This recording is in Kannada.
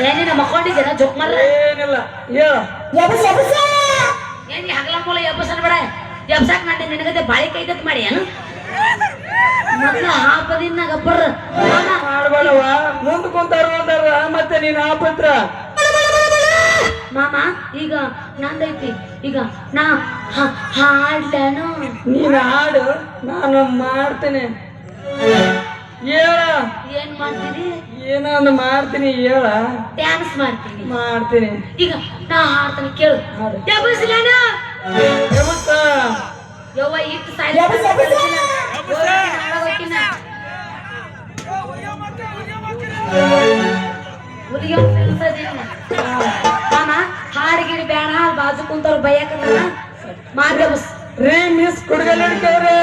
ಏನೇನ ಮಕ್ಕೊಂಡಿದ್ದೀರ ಜೋಕ್ ಮಾರ ಏನಿಲ್ಲ ಹೇಳ ಏನಿ ಹಗಲ ಮೂಲ ಎಬ್ಬಸನ್ ಬೇಡ ಎಬ್ಸಾಕ್ ಮಾಡಿ ನಿನಗದೆ ಬಾಳಿ ಕೈದತ್ ಮಾಡಿ ಏನು ಮೊದ್ಲ ಹಾಪದಿನ ಗಬ್ಬರ ಮಾಡ್ಬೇಡವ ಮುಂದ್ ಕುಂತಾರ ಅಂತಾರ ಮತ್ತೆ ನೀನ್ ಆ ಪತ್ರ ಮಾಮ ಈಗ ನಂದೈತಿ ಈಗ ನಾ ಹಾಡ್ಲೇನು ನೀನ್ ಹಾಡು ನಾನು ಮಾಡ್ತೇನೆ ಹೇಳ ಏನ್ ಮಾಡ್ತೀರಿ ಏನೊಂದು ಮಾಡ್ತೀನಿ ಹೇಳ ಡ್ಯಾನ್ಸ್ ಮಾಡ್ತೀನಿ ಮಾಡ್ತೀನಿ ಈಗ ನಾ ಹಾಡ್ತಾನೆ ಕೇಳು ಎಬ್ಬಸ್ಲೇನು ಯವ್ವ ಇಟ್ಟು ಸಾಯ್ಲಿ ಮಾಮ ಹಾಡಿಗಿಡಿ ಬೇಡ ಬಾಜು ಕುಂತವ್ರು ಬೈಯಕತ್ತಾರ ಮಾರ್ಗ ಬಸ್ ರೀ ಮಿಸ್ ಕುಡ್ಗಲ್ ಹಿಡ್ಕವ್ರೆ